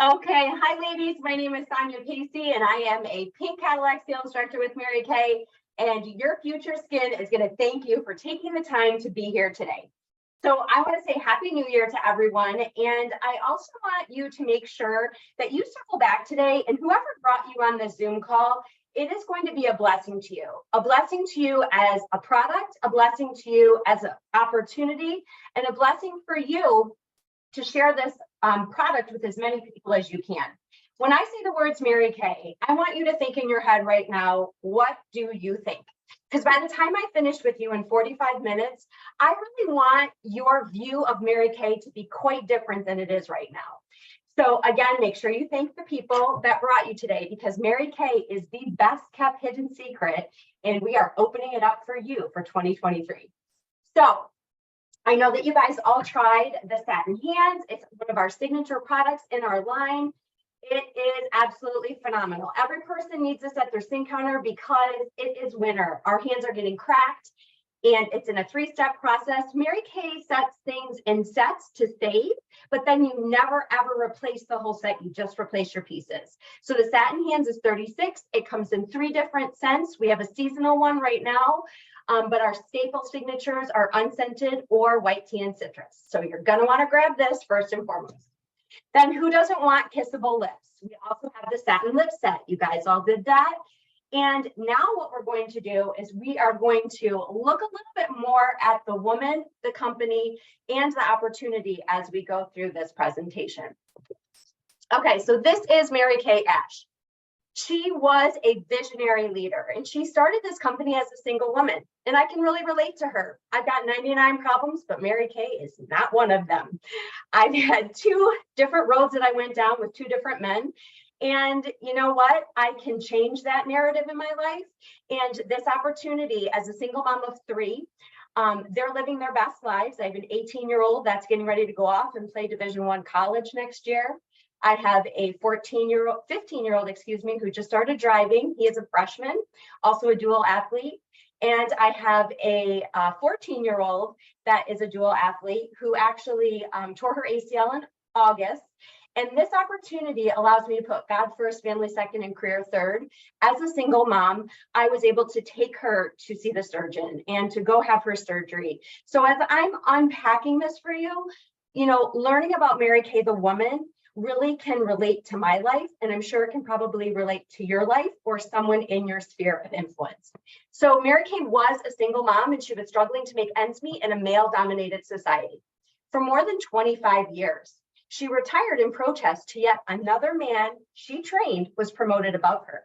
Okay, hi ladies, my name is Sonia Casey and I am a Pink Cadillac sales director with Mary Kay, and your future skin is going to thank you for taking the time to be here today. So I want to say Happy New Year to everyone, and I also want you to make sure that you circle back today, and whoever brought you on this Zoom call, it is going to be a blessing to you as a product, a blessing to you as an opportunity, and a blessing for you to share this product with as many people as you can. When I say the words Mary Kay, I want you to think in your head right now, what do you think? Because by the time I finish with you in 45 minutes, I really want your view of Mary Kay to be quite different than it is right now. So again, make sure you thank the people that brought you today, because Mary Kay is the best kept hidden secret, and we are opening it up for you for 2023. So I know that you guys all tried the satin hands. It's one of our signature products in our line. It is absolutely phenomenal. Every person needs this at their sink counter because it is winter. Our hands are getting cracked, and it's in a 3-step process. Mary Kay sets things in sets to save, but then you never ever replace the whole set. You just replace your pieces. So the satin hands is 36. It comes in 3 different scents. We have a seasonal one right now. But our staple signatures are unscented or white tea and citrus. So you're going to want to grab this first and foremost. Then who doesn't want kissable lips? We also have the satin lip set. You guys all did that. And now what we're going to do is we are going to look a little bit more at the woman, the company, and the opportunity as we go through this presentation. Okay, so this is Mary Kay Ash. She was a visionary leader, and she started this company as a single woman, and I can really relate to her. I've got 99 problems, but Mary Kay is not one of them. I've had 2 different roads that I went down with 2 different men, and you know what? I can change that narrative in my life, and this opportunity as a single mom of 3, they're living their best lives. I have an 18-year-old that's getting ready to go off and play Division I college next year. I have a 15-year-old, excuse me, who just started driving. He is a freshman, also a dual athlete. And I have a 14-year-old that is a dual athlete who actually tore her ACL in August. And this opportunity allows me to put God first, family second, and career third. As a single mom, I was able to take her to see the surgeon and to go have her surgery. So as I'm unpacking this for you, you know, learning about Mary Kay, the woman, really can relate to my life, and I'm sure it can probably relate to your life or someone in your sphere of influence. So Mary Kay was a single mom, and she was struggling to make ends meet in a male-dominated society. For more than 25 years, she retired in protest to yet another man she trained was promoted above her.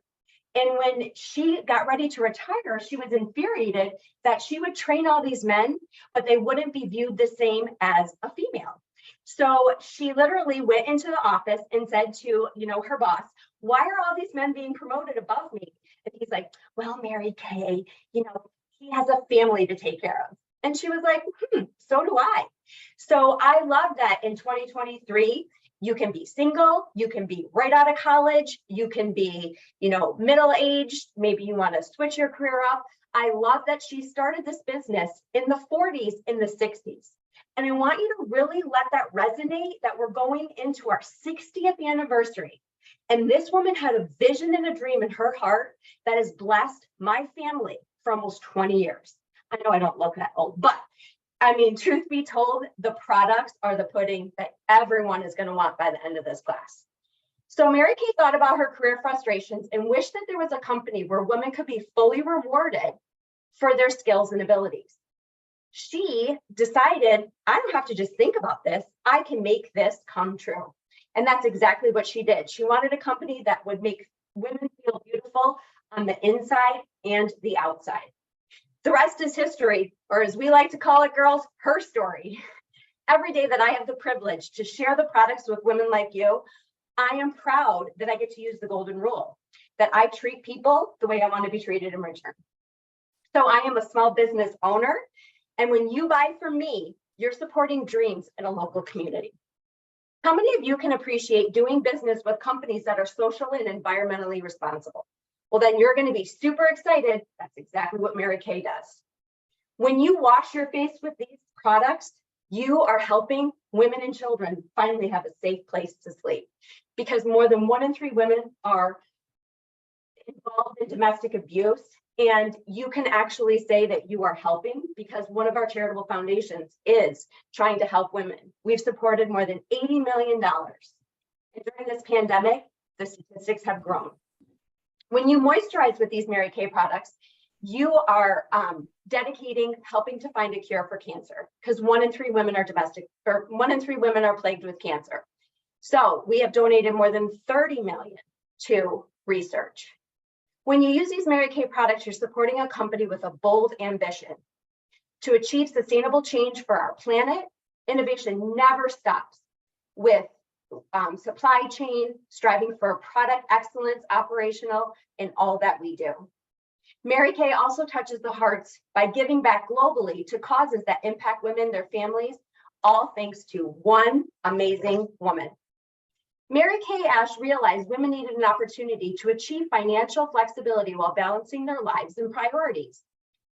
And when she got ready to retire, she was infuriated that she would train all these men, but they wouldn't be viewed the same as a female. So she literally went into the office and said to, you know, her boss, why are all these men being promoted above me? And he's like, well, Mary Kay, you know, he has a family to take care of. And she was like, so do I. So I love that in 2023, you can be single, you can be right out of college, you can be, you know, middle-aged, maybe you want to switch your career up. I love that she started this business in the 40s, in the 60s. And I want you to really let that resonate that we're going into our 60th anniversary. And this woman had a vision and a dream in her heart that has blessed my family for almost 20 years. I know I don't look that old, but I mean, truth be told, the products are the pudding that everyone is going to want by the end of this class. So Mary Kay thought about her career frustrations and wished that there was a company where women could be fully rewarded for their skills and abilities. She decided, I don't have to just think about this, I can make this come true. And that's exactly what she did. She wanted a company that would make women feel beautiful on the inside and the outside. The rest is history, or as we like to call it, girls, her story. Every day that I have the privilege to share the products with women like you, I am proud that I get to use the golden rule, that I treat people the way I want to be treated in return. So I am a small business owner. And when you buy from me, you're supporting dreams in a local community. How many of you can appreciate doing business with companies that are socially and environmentally responsible? Well, then you're going to be super excited. That's exactly what Mary Kay does. When you wash your face with these products, You are helping women and children finally have a safe place to sleep, because more than 1 in 3 women are involved in domestic abuse. And you can actually say that you are helping, because one of our charitable foundations is trying to help women. We've supported more than $80 million. And during this pandemic, the statistics have grown. When you moisturize with these Mary Kay products, you are dedicating helping to find a cure for cancer, because 1 in 3 women are 1 in 3 women are plagued with cancer. So we have donated more than 30 million to research. When you use these Mary Kay products, you're supporting a company with a bold ambition to achieve sustainable change for our planet. Innovation never stops with supply chain, striving for product excellence, operational, and all that we do. Mary Kay also touches the hearts by giving back globally to causes that impact women, their families, all thanks to one amazing woman. Mary Kay Ash realized women needed an opportunity to achieve financial flexibility while balancing their lives and priorities.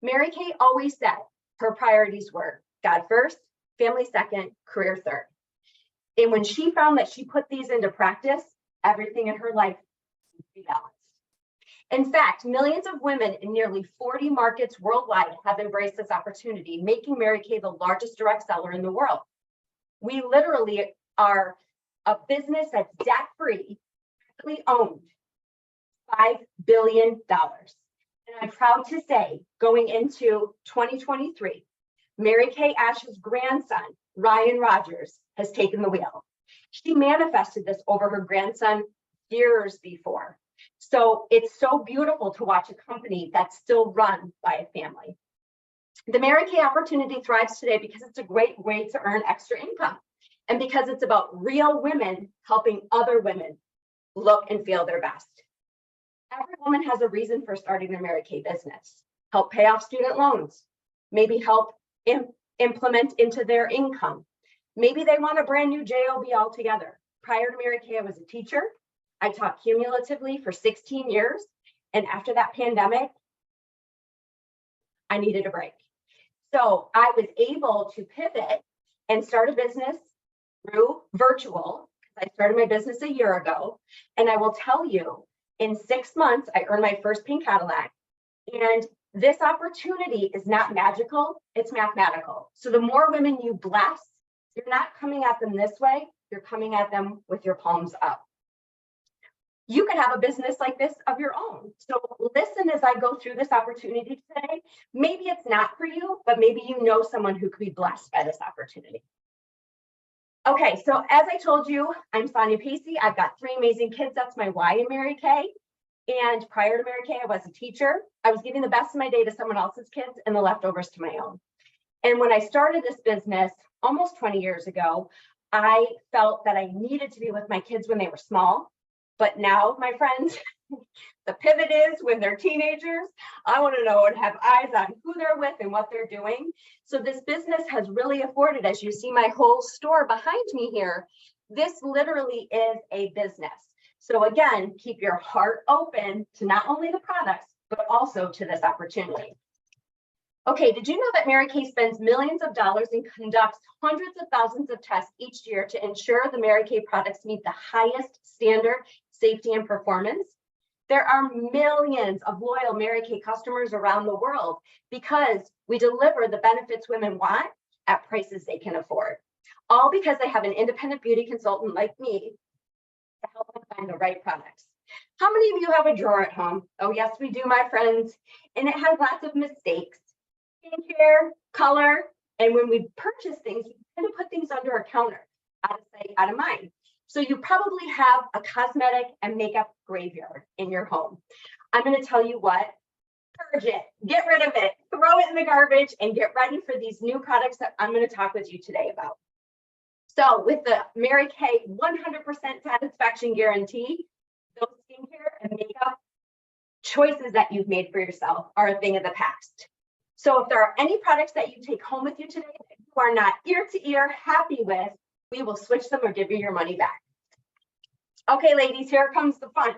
Mary Kay always said her priorities were God first, family second, career third. And when she found that she put these into practice, everything in her life was balanced. In fact, millions of women in nearly 40 markets worldwide have embraced this opportunity, making Mary Kay the largest direct seller in the world. We literally are a business that's debt-free, owned, $5 billion. And I'm proud to say, going into 2023, Mary Kay Ash's grandson, Ryan Rogers, has taken the wheel. She manifested this over her grandson years before. So it's so beautiful to watch a company that's still run by a family. The Mary Kay opportunity thrives today because it's a great way to earn extra income, and because it's about real women helping other women look and feel their best. Every woman has a reason for starting their Mary Kay business. Help pay off student loans, maybe help implement into their income. Maybe they want a brand new job altogether. Prior to Mary Kay, I was a teacher. I taught cumulatively for 16 years. And after that pandemic, I needed a break. So I was able to pivot and start a business through virtual. I started my business a year ago. And I will tell you, in 6 months, I earned my first pink Cadillac. And this opportunity is not magical, it's mathematical. So the more women you bless, you're not coming at them this way, you're coming at them with your palms up. You could have a business like this of your own. So listen as I go through this opportunity today. Maybe it's not for you, but maybe you know someone who could be blessed by this opportunity. Okay, so as I told you, I'm Sonia Pacey. I've got 3 amazing kids. That's my why in Mary Kay. And prior to Mary Kay, I was a teacher. I was giving the best of my day to someone else's kids and the leftovers to my own. And when I started this business almost 20 years ago, I felt that I needed to be with my kids when they were small. But now, my friends, the pivot is when they're teenagers. I want to know and have eyes on who they're with and what they're doing. So this business has really afforded, as you see my whole store behind me here, this literally is a business. So again, keep your heart open to not only the products, but also to this opportunity. Okay, did you know that Mary Kay spends millions of dollars and conducts hundreds of thousands of tests each year to ensure the Mary Kay products meet the highest standard, safety, and performance? There are millions of loyal Mary Kay customers around the world because we deliver the benefits women want at prices they can afford. All because they have an independent beauty consultant like me to help them find the right products. How many of you have a drawer at home? Oh yes, we do, my friends. And it has lots of mistakes. Skincare, color, and when we purchase things, we tend to put things under a counter, out of sight, out of mind. So you probably have a cosmetic and makeup graveyard in your home. I'm going to tell you what, purge it, get rid of it, throw it in the garbage, and get ready for these new products that I'm going to talk with you today about. So with the Mary Kay 100% satisfaction guarantee, those skincare and makeup choices that you've made for yourself are a thing of the past. So if there are any products that you take home with you today that you are not ear to ear happy with, we will switch them or give you your money back. Okay, ladies, here comes the fun.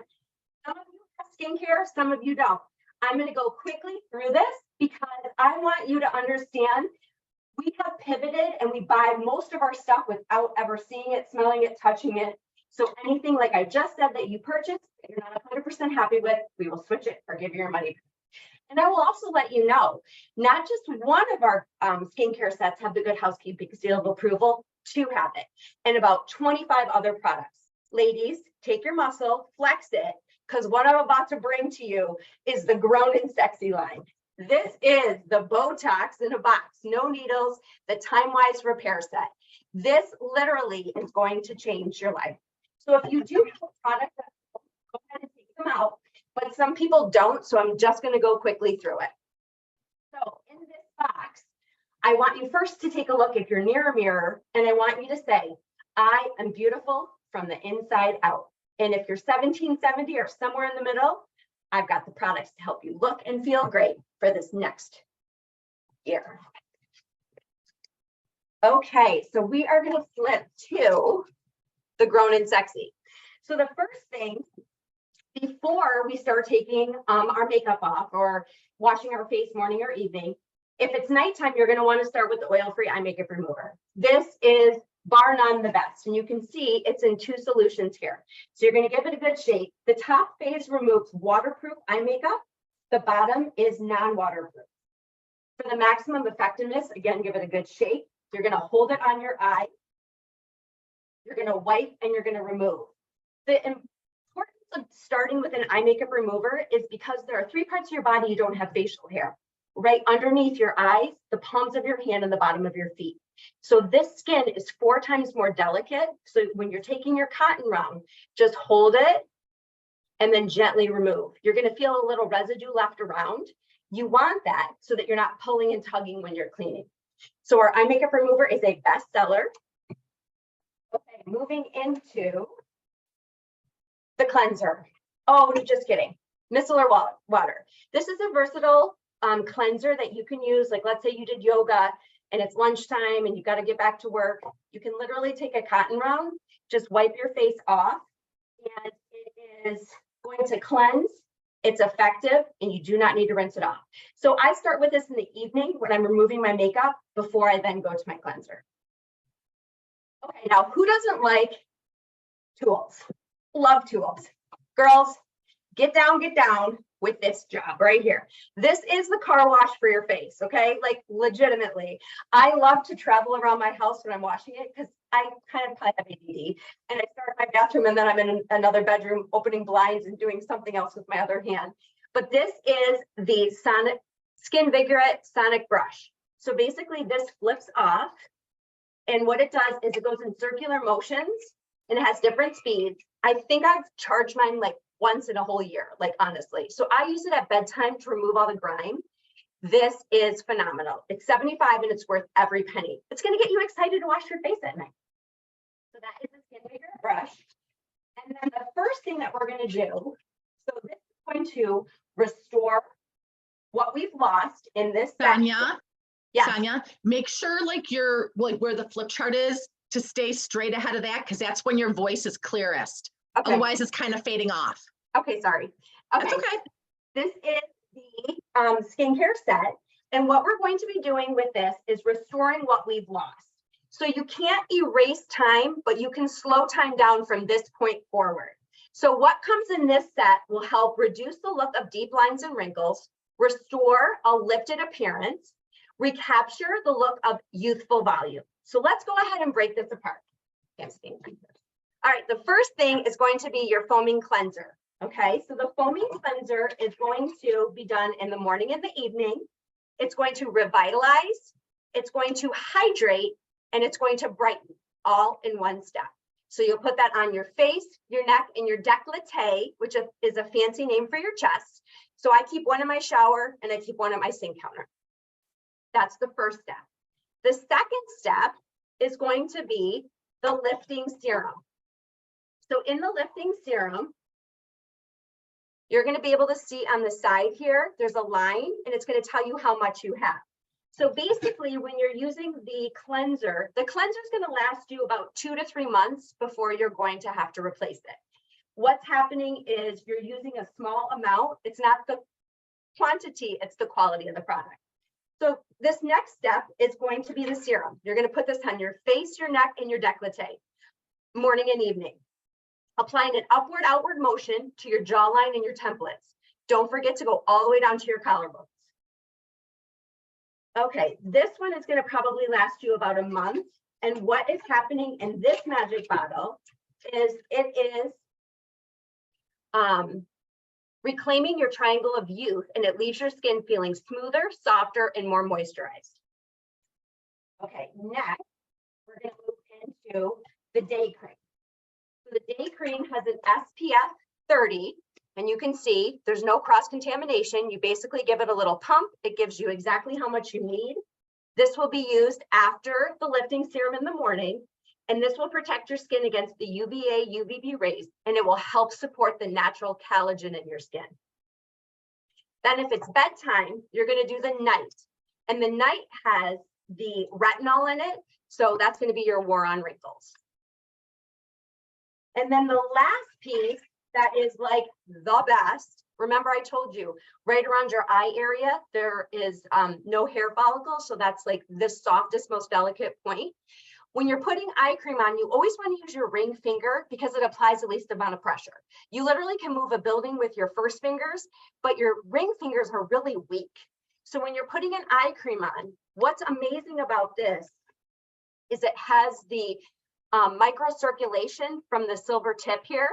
Some of you have skincare, some of you don't. I'm going to go quickly through this because I want you to understand We have pivoted and we buy most of our stuff without ever seeing it, smelling it, touching it. So anything like I just said that you purchased, that you're not 100% happy with, we will switch it or give you your money back. And I will also let you know, not just one of our skincare sets have the Good Housekeeping seal of approval, 2 have it, and about 25 other products. Ladies, take your muscle, flex it, because what I'm about to bring to you is the Grown and Sexy line. This is the Botox in a box, no needles, the TIMEWISE repair set. This literally is going to change your life. So if you do have a product, go ahead and take them out, but some people don't, so I'm just going to go quickly through it. So in this box, I want you first to take a look if you're near a mirror, and I want you to say, I am beautiful from the inside out. And if you're 1770 or somewhere in the middle, I've got the products to help you look and feel great for this next year. Okay, so we are going to flip to the Grown and Sexy. So the first thing, before we start taking our makeup off or washing our face morning or evening, if it's nighttime, you're going to want to start with the oil-free eye makeup remover. This is bar none the best, and you can see it's in 2 solutions here. So you're going to give it a good shake. The top phase removes waterproof eye makeup. The bottom is non-waterproof. For the maximum effectiveness, again, give it a good shake. You're going to hold it on your eye. You're going to wipe and you're going to remove. The importance of starting with an eye makeup remover is because there are 3 parts of your body you don't have facial hair. Right underneath your eyes, the palms of your hand, and the bottom of your feet. So this skin is 4 times more delicate. So when you're taking your cotton round, just hold it and then gently remove. You're going to feel a little residue left around. You want that so that you're not pulling and tugging when you're cleaning. So our eye makeup remover is a bestseller. Okay, moving into the cleanser. Oh, just kidding. Micellar water. This is a versatile cleanser that you can use. Like, let's say you did yoga and it's lunchtime and you got to get back to work. You can literally take a cotton round, just wipe your face off, and it is going to cleanse. It's effective, and you do not need to rinse it off. So I start with this in the evening when I'm removing my makeup before I then go to my cleanser. Okay, now who doesn't like tools? Love tools. Girls, get down with this job right here. This is the car wash for your face, okay? Like, legitimately. I love to travel around my house when I'm washing it because I kind of have ADD, and I start my bathroom and then I'm in another bedroom opening blinds and doing something else with my other hand. But this is the Skin Vigorette Sonic Brush. So basically this flips off, and what it does is it goes in circular motions and it has different speeds. I think I've charged mine like once in a whole year, like, honestly. So I use it at bedtime to remove all the grime. This is phenomenal. It's $75 and it's worth every penny. It's going to get you excited to wash your face at night. So that is the Skin Vigorette brush. And then the first thing that we're going to do, so this is going to restore what we've lost in this Sonia. Yeah. Sonia, make sure like you're like where the flip chart is to stay straight ahead of that, because that's when your voice is clearest. Okay. Otherwise it's kind of fading off. Okay, sorry. Okay. That's okay. This is the skincare set. And what we're going to be doing with this is restoring what we've lost. So you can't erase time, but you can slow time down from this point forward. So what comes in this set will help reduce the look of deep lines and wrinkles, restore a lifted appearance, recapture the look of youthful volume. So let's go ahead and break this apart. All right, the first thing is going to be your foaming cleanser. Okay, so the foaming cleanser is going to be done in the morning and the evening. It's going to revitalize, it's going to hydrate, and it's going to brighten all in one step. So you'll put that on your face, your neck, and your décolleté, which is a fancy name for your chest. So I keep one in my shower and I keep one at my sink counter. That's the first step. The second step is going to be the lifting serum. So in the lifting serum, you're going to be able to see on the side here, there's a line, and it's going to tell you how much you have. So basically, when you're using the cleanser is going to last you about 2 to 3 months before you're going to have to replace it. What's happening is you're using a small amount. It's not the quantity, it's the quality of the product. So this next step is going to be the serum. You're going to put this on your face, your neck, and your décolleté, morning and evening. Applying an upward, outward motion to your jawline and your templates. Don't forget to go all the way down to your collarbones. Okay, this one is going to probably last you about a month. And what is happening in this magic bottle is it is reclaiming your triangle of youth, and it leaves your skin feeling smoother, softer, and more moisturized. Okay, next, we're going to move into the day cream. So the day cream has an SPF 30, and you can see there's no cross-contamination. You basically give it a little pump. It gives you exactly how much you need. This will be used after the lifting serum in the morning, and this will protect your skin against the UVA, UVB rays, and it will help support the natural collagen in your skin. Then if it's bedtime, you're going to do the night, and the night has the retinol in it, so that's going to be your war on wrinkles. And then the last piece that is like the best, remember I told you, right around your eye area, there is no hair follicles, so that's like the softest, most delicate point. When you're putting eye cream on, you always want to use your ring finger because it applies the least amount of pressure. You literally can move a building with your first fingers, but your ring fingers are really weak. So when you're putting an eye cream on, what's amazing about this is it has the microcirculation from the silver tip here.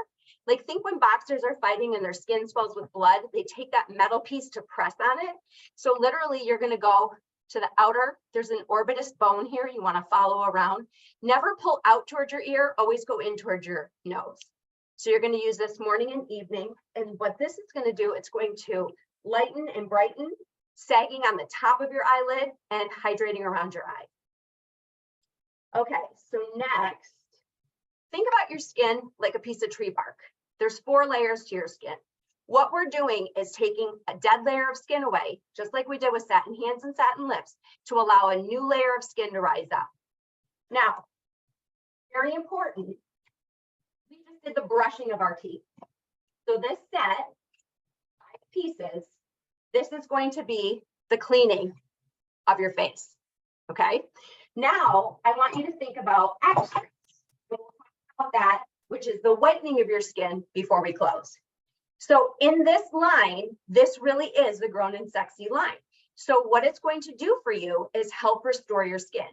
Like, think when boxers are fighting and their skin swells with blood, they take that metal piece to press on it. So literally you're going to go to the outer, there's an orbitus bone here you want to follow around. Never pull out towards your ear, always go in towards your nose. So you're going to use this morning and evening. And what this is going to do, it's going to lighten and brighten, sagging on the top of your eyelid and hydrating around your eye. Okay, so next, think about your skin like a piece of tree bark. There's 4 layers to your skin. What we're doing is taking a dead layer of skin away, just like we did with satin hands and satin lips, to allow a new layer of skin to rise up. Now, very important, we just did the brushing of our teeth. So this set, 5 pieces, this is going to be the cleaning of your face, okay? Now, I want you to think about extras. We'll talk about that, which is the whitening of your skin before we close. So in this line, this really is the Grown and Sexy line. So what it's going to do for you is help restore your skin.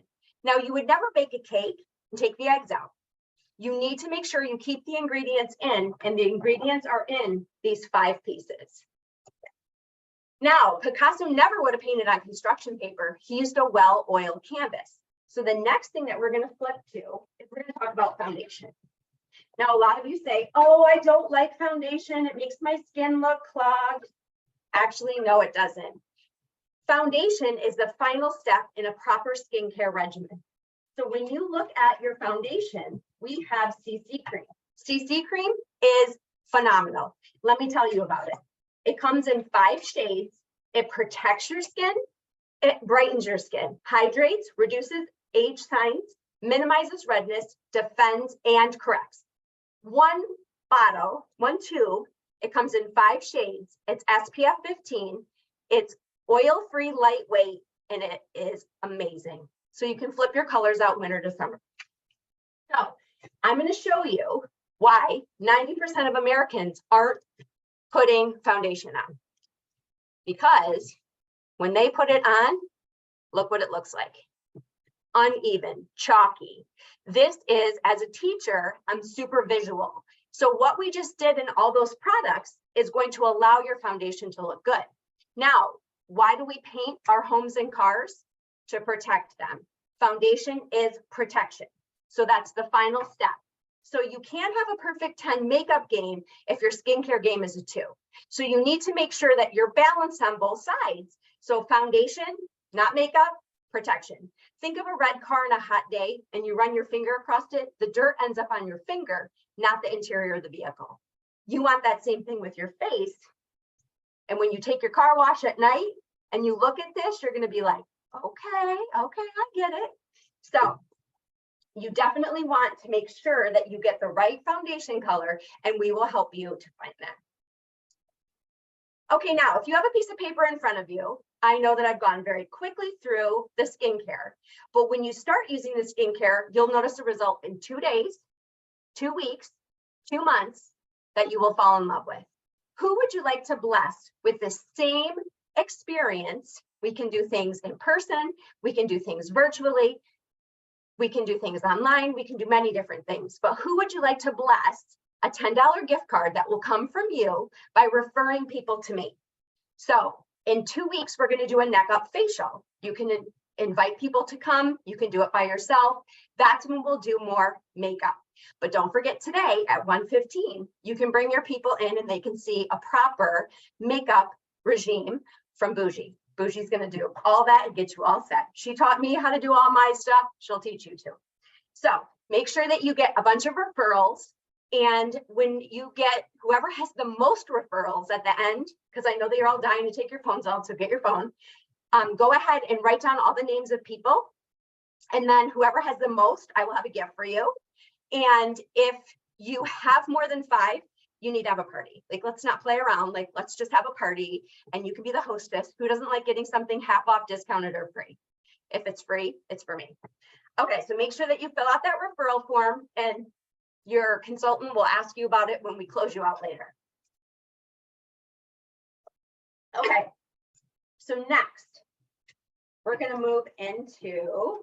Now, you would never bake a cake and take the eggs out. You need to make sure you keep the ingredients in, and the ingredients are in these 5 pieces. Now, Picasso never would have painted on construction paper. He used a well-oiled canvas. So the next thing that we're going to flip to is we're going to talk about foundation. Now, a lot of you say, oh, I don't like foundation. It makes my skin look clogged. Actually, no, it doesn't. Foundation is the final step in a proper skincare regimen. So when you look at your foundation, we have CC cream. CC cream is phenomenal. Let me tell you about it. It comes in 5 shades. It protects your skin. It brightens your skin, hydrates, reduces age signs, minimizes redness, defends, and corrects. One bottle, 1 tube, it comes in 5 shades. It's SPF 15. It's oil-free, lightweight, and it is amazing. So you can flip your colors out winter to summer. So I'm going to show you why 90% of Americans aren't putting foundation on. Because when they put it on, look what it looks like. Uneven, chalky. This is, as a teacher, I'm super visual. So what we just did in all those products is going to allow your foundation to look good. Now, why do we paint our homes and cars? To protect them. Foundation is protection. So that's the final step. So you can't have a perfect 10 makeup game if your skincare game is a 2. So you need to make sure that you're balanced on both sides. So foundation, not makeup, protection. Think of a red car on a hot day and you run your finger across it, the dirt ends up on your finger, not the interior of the vehicle. You want that same thing with your face. And when you take your car wash at night and you look at this, you're going to be like, okay, I get it. So you definitely want to make sure that you get the right foundation color, and we will help you to find that. Okay, now, if you have a piece of paper in front of you, I know that I've gone very quickly through the skincare, but when you start using the skincare, you'll notice a result in 2 days, 2 weeks, 2 months that you will fall in love with. Who would you like to bless with the same experience? We can do things in person, we can do things virtually, we can do things online, we can do many different things, but who would you like to bless a $10 gift card that will come from you by referring people to me? So in 2 weeks, we're going to do a neck up facial. You can invite people to come. You can do it by yourself. That's when we'll do more makeup. But don't forget today at 1:15, you can bring your people in and they can see a proper makeup regime from Bougie. Bougie's going to do all that and get you all set. She taught me how to do all my stuff. She'll teach you too. So make sure that you get a bunch of referrals. And when you get whoever has the most referrals at the end, because I know that you're all dying to take your phones out, so get your phone, go ahead and write down all the names of people. And then whoever has the most, I will have a gift for you. And if you have more than 5, you need to have a party. Like, let's not play around. Like, let's just have a party and you can be the hostess. Who doesn't like getting something half off, discounted, or free? If it's free, it's for me. Okay, so make sure that you fill out that referral form and your consultant will ask you about it when we close you out later. Okay, so next, we're going to move into,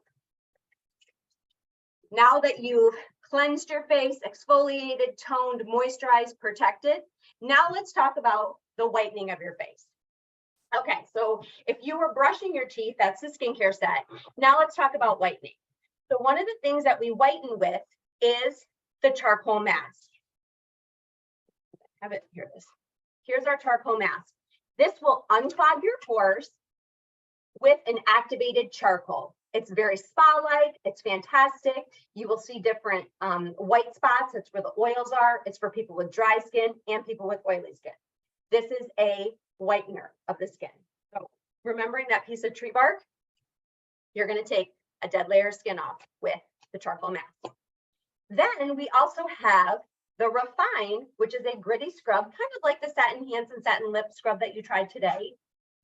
now that you've cleansed your face, exfoliated, toned, moisturized, protected, now let's talk about the whitening of your face. Okay, so if you were brushing your teeth, that's the skincare set. Now let's talk about whitening. So one of the things that we whiten with is the charcoal mask. Have it, here it is. Here's our charcoal mask. This will unclog your pores with an activated charcoal. It's very spa-like, it's fantastic. You will see different white spots. That's where the oils are. It's for people with dry skin and people with oily skin. This is a whitener of the skin. So remembering that piece of tree bark, you're going to take a dead layer of skin off with the charcoal mask. Then we also have the Refine, which is a gritty scrub, kind of like the satin hands and satin lip scrub that you tried today.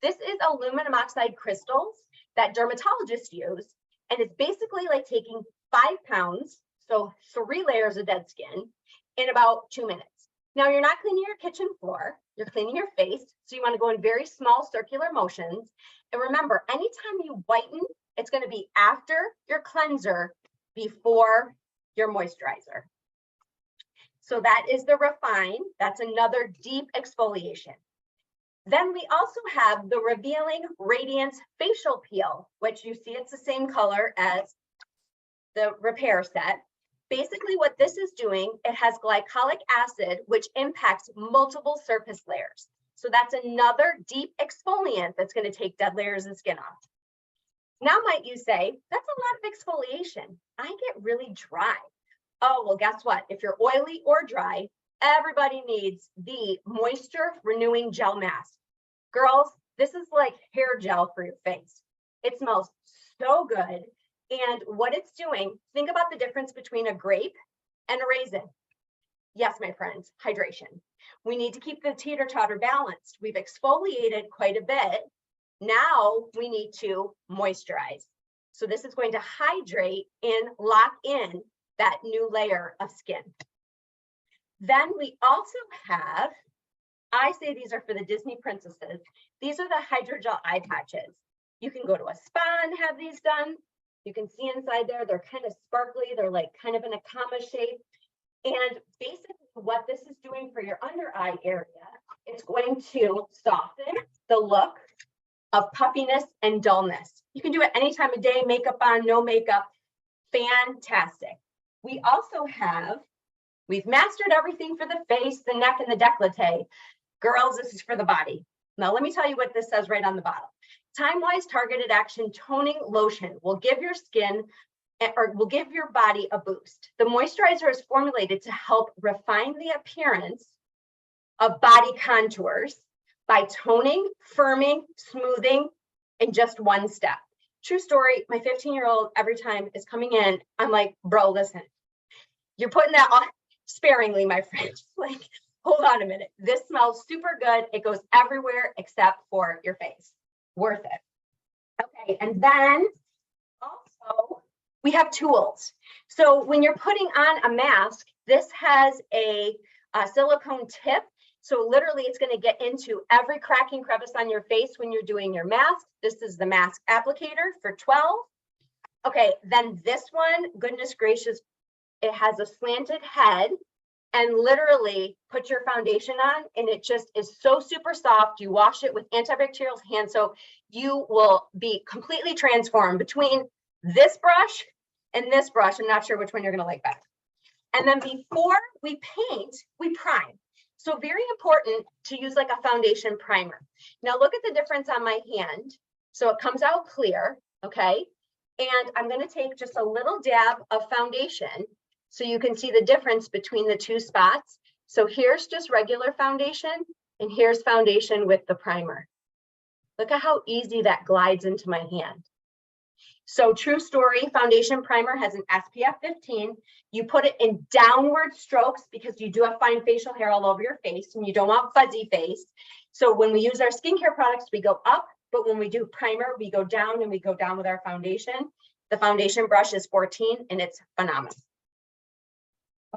This is aluminum oxide crystals that dermatologists use, and it's basically like taking 5 pounds, so 3 layers of dead skin, in about 2 minutes. Now, you're not cleaning your kitchen floor, you're cleaning your face, so you want to go in very small circular motions. And remember, anytime you whiten, it's going to be after your cleanser, before your moisturizer. So that is the Refine. That's another deep exfoliation. Then we also have the Revealing Radiance Facial Peel, which you see it's the same color as the Repair set. Basically what this is doing, it has glycolic acid, which impacts multiple surface layers. So that's another deep exfoliant that's going to take dead layers of skin off. Now might you say, that's a lot of exfoliation. I get really dry. Oh, well, guess what? If you're oily or dry, everybody needs the Moisture Renewing Gel Mask. Girls, this is like hair gel for your face. It smells so good. And what it's doing, think about the difference between a grape and a raisin. Yes, my friends, hydration. We need to keep the teeter-totter balanced. We've exfoliated quite a bit. Now we need to moisturize. So this is going to hydrate and lock in that new layer of skin. Then we also have, I say these are for the Disney princesses. These are the hydrogel eye patches. You can go to a spa and have these done. You can see inside there, they're kind of sparkly. They're like kind of in a comma shape. And basically what this is doing for your under eye area, it's going to soften the look of puffiness and dullness. You can do it any time of day, makeup on, no makeup, fantastic. We also have, we've mastered everything for the face, the neck, and the décolleté. Girls, this is for the body. Now, let me tell you what this says right on the bottom. TIMEWISE Targeted Action Toning Lotion will give your skin, or will give your body a boost. The moisturizer is formulated to help refine the appearance of body contours by toning, firming, smoothing in just one step. True story, my 15-year-old every time is coming in, I'm like, bro, listen, you're putting that on sparingly, my friend. Like, hold on a minute. This smells super good. It goes everywhere except for your face. Worth it. Okay, and then also we have tools. So when you're putting on a mask, this has a silicone tip. So literally it's going to get into every crack and crevice on your face when you're doing your mask. This is the mask applicator for 12. Okay, then this one, goodness gracious, it has a slanted head and literally put your foundation on and it just is so super soft. You wash it with antibacterial hand soap. You will be completely transformed between this brush and this brush. I'm not sure which one you're going to like better. And then before we paint, we prime. So very important to use like a foundation primer. Now look at the difference on my hand. So it comes out clear, okay? And I'm going to take just a little dab of foundation so you can see the difference between the two spots. So here's just regular foundation and here's foundation with the primer. Look at how easy that glides into my hand. So true story, foundation primer has an SPF 15. You put it in downward strokes because you do have fine facial hair all over your face and you don't want fuzzy face. So when we use our skincare products, we go up, but when we do primer, we go down and we go down with our foundation. The foundation brush is 14 and it's phenomenal.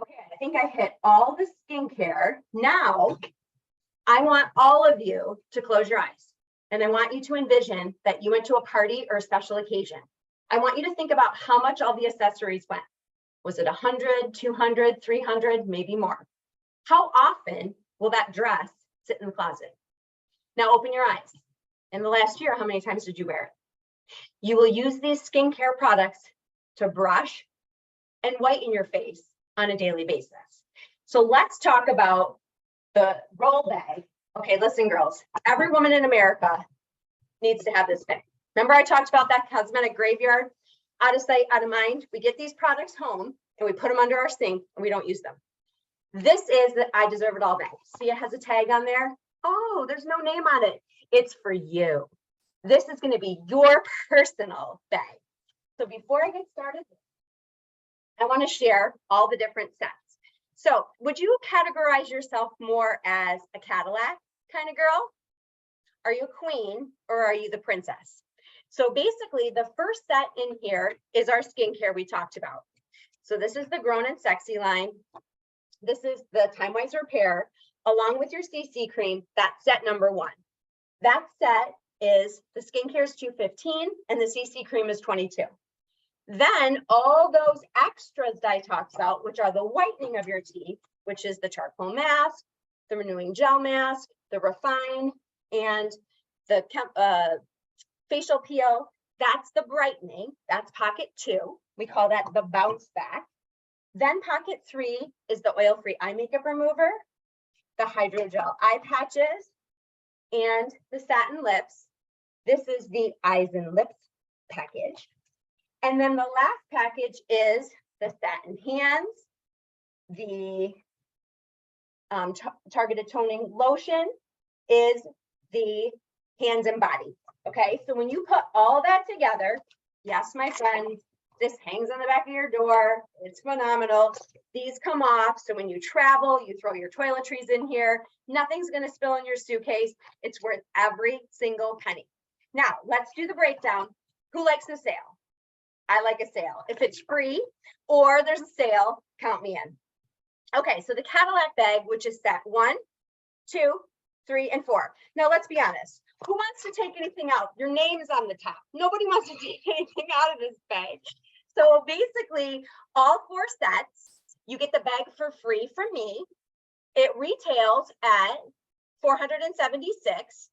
Okay, I think I hit all the skincare. Now, I want all of you to close your eyes. And I want you to envision that you went to a party or a special occasion. I want you to think about how much all the accessories went. Was it 100, 200, 300, maybe more? How often will that dress sit in the closet? Now open your eyes. In the last year, how many times did you wear it? You will use these skincare products to brush and whiten your face on a daily basis. So let's talk about the roll bag. Okay, listen, girls, every woman in America needs to have this bag. Remember I talked about that cosmetic graveyard? Out of sight, out of mind. We get these products home and we put them under our sink and we don't use them. This is the I Deserve It All bag. See, it has a tag on there. Oh, there's no name on it. It's for you. This is going to be your personal bag. So before I get started, I want to share all the different sets. So would you categorize yourself more as a Cadillac kind of girl? Are you a queen or are you the princess? So basically the first set in here is our skincare we talked about. So this is the Grown and Sexy line. This is the TIMEWISE Repair along with your CC cream. That's set number 1. That set is the skincare is $215 and the CC cream is $22. Then all those extras that I talked about, which are the whitening of your teeth, which is the charcoal mask, the renewing gel mask, the refine, and the facial peel, that's the brightening. That's pocket 2. We call that the bounce back. Then pocket 3 is the oil-free eye makeup remover, the hydrogel eye patches, and the satin lips. This is the eyes and lips package. And then the last package is the satin hands, the targeted toning lotion is the hands and body. Okay, so when you put all that together, yes, my friends, this hangs on the back of your door. It's phenomenal. These come off. So when you travel, you throw your toiletries in here. Nothing's going to spill in your suitcase. It's worth every single penny. Now, let's do the breakdown. Who likes a sale? I like a sale. If it's free or there's a sale, count me in. Okay, so the Cadillac bag, which is set 1, 2, 3, and 4. Now, let's be honest. Who wants to take anything out? Your name is on the top. Nobody wants to take anything out of this bag. So basically, all 4 sets, you get the bag for free from me. It retails at $476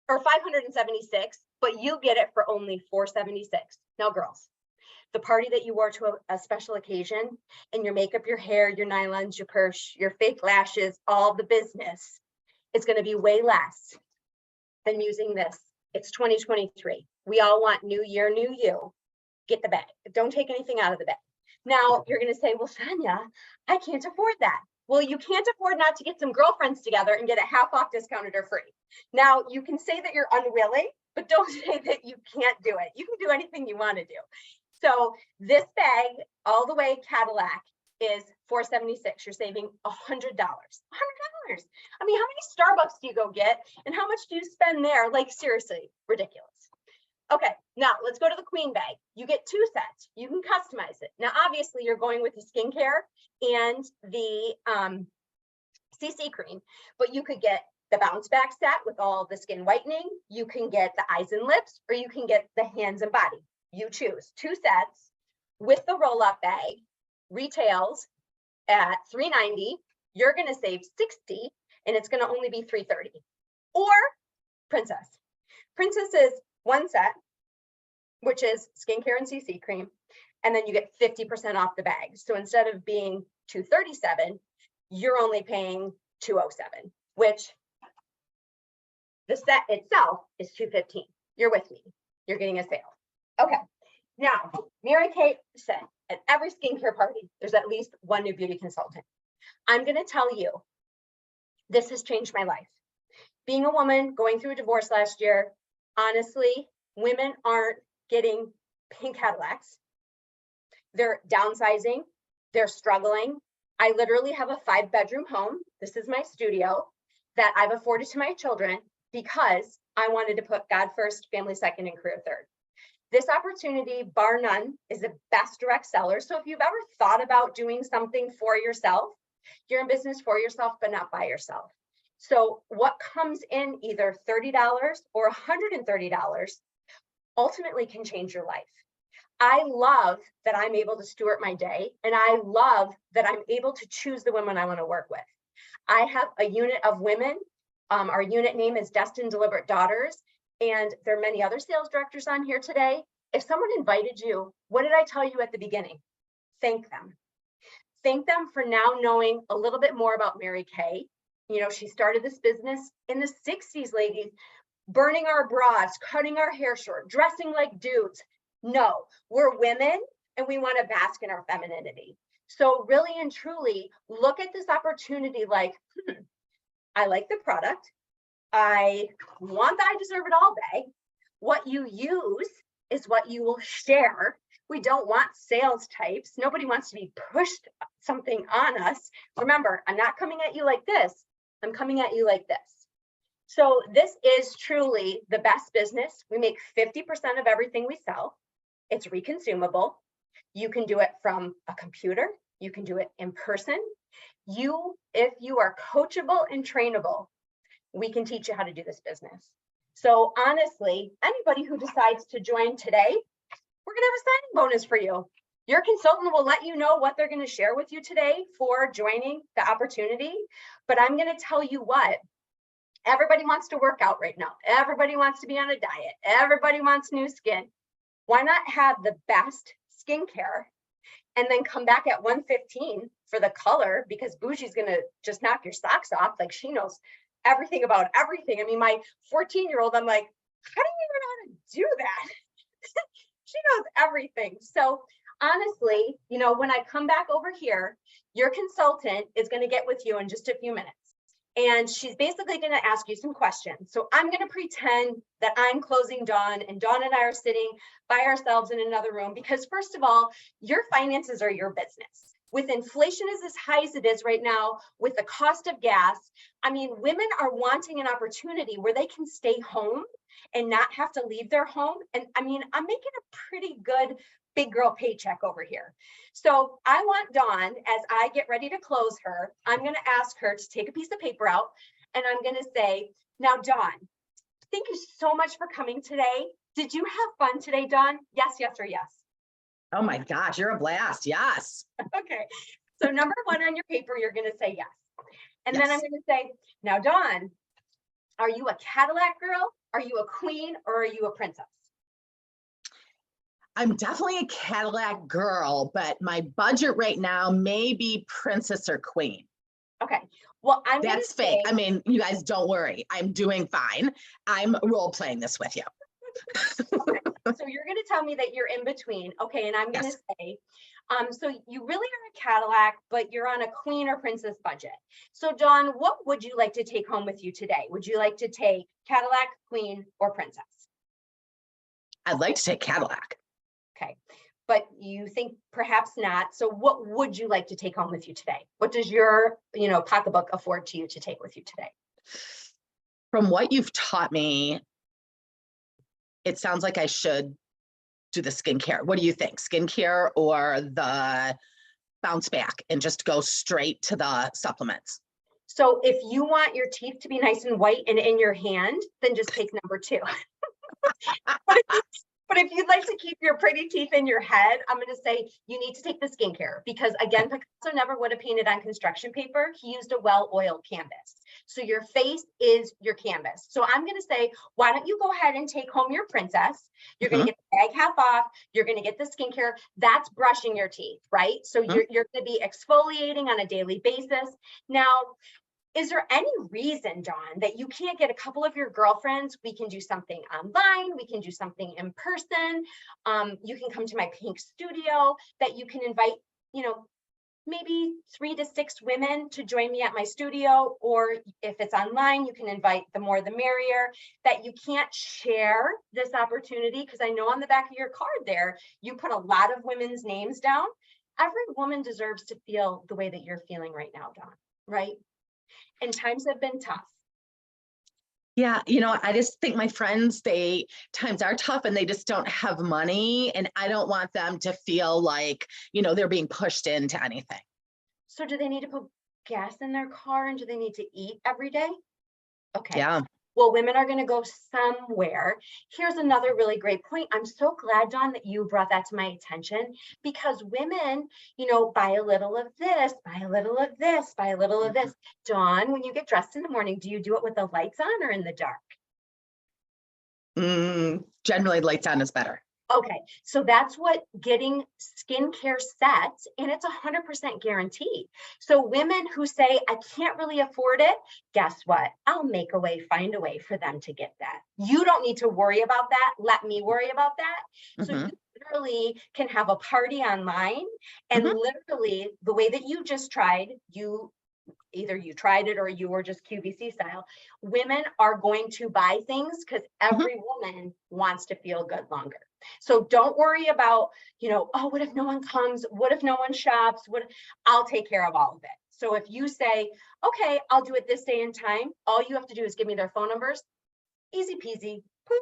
or $576, but you get it for only $476. Now, girls, the party that you wore to a special occasion and your makeup, your hair, your nylons, your purse, your fake lashes, all the business, is going to be way less than using this. It's 2023. We all want new year, new you. Get the bag. Don't take anything out of the bag. Now you're going to say, well, Sonia, I can't afford that. Well, you can't afford not to get some girlfriends together and get a half off discounted or free. Now you can say that you're unwilling, but don't say that you can't do it. You can do anything you want to do. So this bag, all the way Cadillac, is $476. You're saving $100. $100. I mean, how many Starbucks do you go get and how much do you spend there? Like, seriously, ridiculous. Okay, now let's go to the queen bag. You get 2 sets. You can customize it. Now, obviously, you're going with the skincare and the CC cream, but you could get the bounce back set with all the skin whitening. You can get the eyes and lips, or you can get the hands and body. You choose. 2 sets with the roll-up bag. Retails at $390. You're going to save $60, and it's going to only be $330. Or Princess. Princess is 1 set, which is skincare and CC cream, and then you get 50% off the bag. So instead of being $237, you're only paying $207, which the set itself is $215. You're with me. You're getting a sale. Okay. Now, Mary Kay said at every skincare party, there's at least one new beauty consultant. I'm going to tell you, this has changed my life. Being a woman going through a divorce last year, honestly, women aren't getting pink Cadillacs. They're downsizing. They're struggling. I literally have a 5-bedroom home. This is my studio that I've afforded to my children because I wanted to put God first, family second, and career third. This opportunity, bar none, is the best direct seller. So if you've ever thought about doing something for yourself, you're in business for yourself, but not by yourself. So what comes in either $30 or $130 ultimately can change your life. I love that I'm able to steward my day, and I love that I'm able to choose the women I want to work with. I have a unit of women. Our unit name is Destined Deliberate Daughters, and there are many other sales directors on here today. If someone invited you, what did I tell you at the beginning? Thank them. Thank them for now knowing a little bit more about Mary Kay. You know, she started this business in the 60s, ladies, burning our bras, cutting our hair short, dressing like dudes. No, we're women and we want to bask in our femininity. So really and truly look at this opportunity like, I like the product. I want the I deserve it all bag. What you use is what you will share. We don't want sales types. Nobody wants to be pushed something on us. Remember, I'm not coming at you like this. I'm coming at you like this. So this is truly the best business. We make 50% of everything we sell. It's reconsumable. You can do it from a computer. You can do it in person. If you are coachable and trainable, we can teach you how to do this business. So honestly, anybody who decides to join today, we're going to have a signing bonus for you. Your consultant will let you know what they're going to share with you today for joining the opportunity. But I'm going to tell you what, everybody wants to work out right now. Everybody wants to be on a diet. Everybody wants new skin. Why not have the best skincare and then come back at 115 for the color, because Bougie's going to just knock your socks off. Like, she knows everything about everything. I mean, my 14-year-old, I'm like, how do you even know how to do that? She knows everything. So honestly, you know, when I come back over here, your consultant is going to get with you in just a few minutes. And she's basically going to ask you some questions. So I'm going to pretend that I'm closing Dawn, and Dawn and I are sitting by ourselves in another room, because first of all, your finances are your business. With inflation as high as it is right now, with the cost of gas, I mean, women are wanting an opportunity where they can stay home and not have to leave their home. And I mean, I'm making a pretty good big girl paycheck over here. So I want Dawn, as I get ready to close her, I'm going to ask her to take a piece of paper out, and I'm going to say, now, Dawn, thank you so much for coming today. Did you have fun today, Dawn? Yes, yes, or yes? Oh my gosh, you're a blast. Yes. Okay. So number 1 on your paper, you're going to say yes. And Yes. then I'm going to say, now, Dawn, are you a Cadillac girl? Are you a queen, or are you a princess? I'm definitely a Cadillac girl, but my budget right now may be princess or queen. Okay. Well, That's fake. I mean, you guys don't worry. I'm doing fine. I'm role playing this with you. Okay. So you're going to tell me that you're in between. Okay. And I'm going to say, so you really are a Cadillac, but you're on a queen or princess budget. So Dawn, what would you like to take home with you today? Would you like to take Cadillac, queen, or princess? I'd like to take Cadillac. Okay. but you think perhaps not. So what would you like to take home with you today? What does your, pocketbook afford to you to take with you today? From what you've taught me, it sounds like I should do the skincare. What do you think? Skincare or the bounce back and just go straight to the supplements? So if you want your teeth to be nice and white and in your hand, then just take number 2. But if you'd like to keep your pretty teeth in your head, I'm going to say you need to take the skincare, because again, Picasso never would have painted on construction paper. He used a well-oiled canvas. So your face is your canvas. So I'm going to say, why don't you go ahead and take home your princess? You're going to get the bag half off. You're going to get the skincare. That's brushing your teeth, right? So you're going to be exfoliating on a daily basis. Now, is there any reason, Dawn, that you can't get a couple of your girlfriends? We can do something online. We can do something in person. You can come to my pink studio, that you can invite, maybe 3 to 6 women to join me at my studio. Or if it's online, you can invite the more the merrier. That you can't share this opportunity, because I know on the back of your card there, you put a lot of women's names down. Every woman deserves to feel the way that you're feeling right now, Dawn, right? And times have been tough. Yeah, I just think my friends, times are tough and they just don't have money, and I don't want them to feel like, they're being pushed into anything. So do they need to put gas in their car, and do they need to eat every day? Okay. Yeah. Well, women are going to go somewhere. Here's another really great point. I'm so glad, Dawn, that you brought that to my attention, because women, buy a little of this, buy a little of this, buy a little of this. Dawn, when you get dressed in the morning, do you do it with the lights on or in the dark? Generally, lights on is better. Okay, so that's what getting skincare sets, and it's 100% guaranteed. So women who say, I can't really afford it, guess what? I'll make a way, find a way for them to get that. You don't need to worry about that. Let me worry about that. So you literally can have a party online, and literally the way that you just tried, either you tried it or you were just QVC style. Women are going to buy things because every woman wants to feel good longer. So don't worry about, oh, what if no one comes? What if no one shops? I'll take care of all of it. So if you say, okay, I'll do it this day and time, all you have to do is give me their phone numbers. Easy peasy. Poof.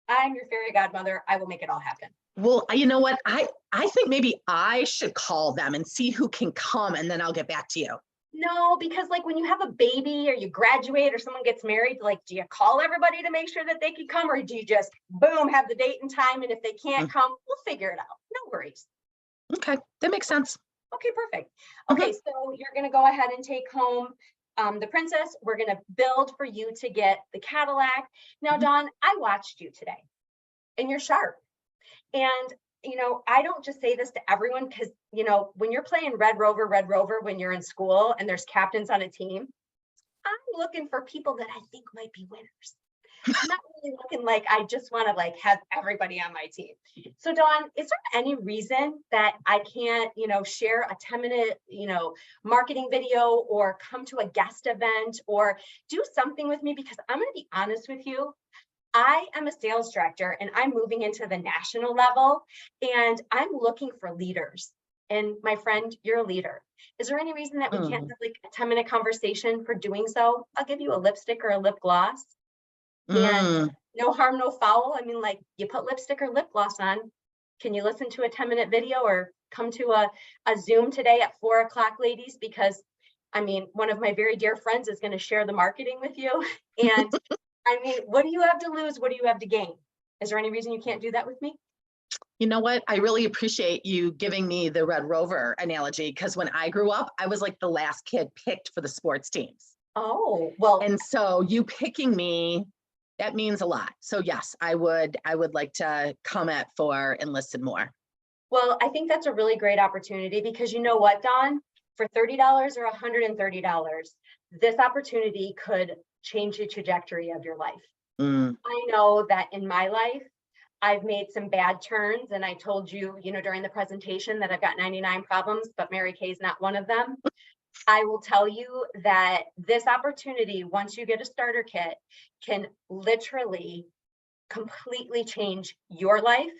I'm your fairy godmother. I will make it all happen. Well, you know what? I think maybe I should call them and see who can come, and then I'll get back to you. No, because like when you have a baby or you graduate or someone gets married, like, do you call everybody to make sure that they can come, or do you just boom, have the date and time, and if they can't come, we'll figure it out. No worries. Okay, that makes sense. Okay, perfect. Okay, so you're going to go ahead and take home the princess. We're going to build for you to get the Cadillac. Now, Dawn, I watched you today, and you're sharp. And I don't just say this to everyone, because, when you're playing Red Rover, when you're in school and there's captains on a team, I'm looking for people that I think might be winners. I'm not really looking like I just want to have everybody on my team. So Dawn, is there any reason that I can't, share a 10-minute, marketing video, or come to a guest event, or do something with me? Because I'm going to be honest with you. I am a sales director, and I'm moving into the national level, and I'm looking for leaders. And my friend, you're a leader. Is there any reason that we can't have a 10-minute conversation for doing so? I'll give you a lipstick or a lip gloss, and no harm, no foul. I mean, you put lipstick or lip gloss on. Can you listen to a 10-minute video, or come to a Zoom today at 4:00, ladies? Because one of my very dear friends is going to share the marketing with you. And what do you have to lose? What do you have to gain? Is there any reason you can't do that with me? You know what? I really appreciate you giving me the Red Rover analogy, because when I grew up, I was like the last kid picked for the sports teams. Oh, well. And so you picking me, that means a lot. So yes, I would like to come for and listen more. Well, I think that's a really great opportunity, because you know what, Dawn? For $30 or $130, this opportunity could change the trajectory of your life. I know that in my life, I've made some bad turns, and I told you, during the presentation, that I've got 99 problems, but Mary Kay is not one of them. I will tell you that this opportunity, once you get a starter kit, can literally completely change your life,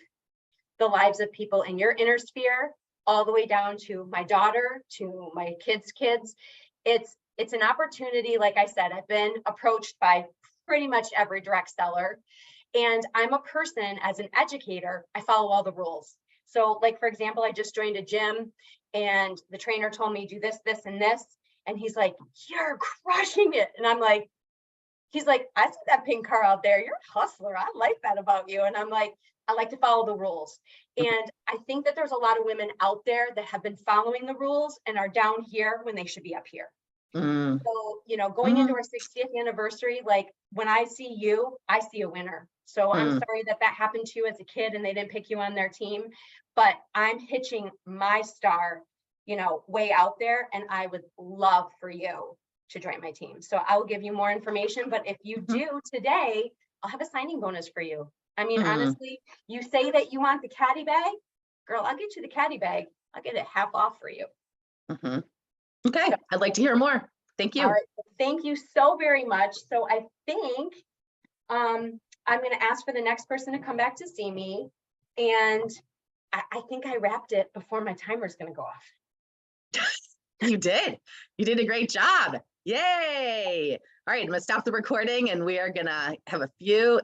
the lives of people in your inner sphere, all the way down to my daughter, to my kids' kids. It's an opportunity. Like I said, I've been approached by pretty much every direct seller. And I'm a person, as an educator, I follow all the rules. So like, for example, I just joined a gym and the trainer told me do this, this, and this. And he's like, you're crushing it. And I'm like, he's like, I see that pink car out there. You're a hustler. I like that about you. And I'm like, I like to follow the rules. And I think that there's a lot of women out there that have been following the rules and are down here when they should be up here. Mm. So, you know, going into our 60th anniversary, like when I see you, I see a winner. So I'm sorry that that happened to you as a kid and they didn't pick you on their team, but I'm hitching my star, you know, way out there. And I would love for you to join my team. So I will give you more information, but if you do today, I'll have a signing bonus for you. I mean, honestly, you say that you want the caddy bag, girl, I'll get you the caddy bag. I'll get it half off for you. Okay, I'd like to hear more. Thank you. All right, thank you so very much. So I think I'm going to ask for the next person to come back to see me. And I think I wrapped it before my timer is going to go off. You did. You did a great job. Yay. All right, I'm going to stop the recording and we are going to have a few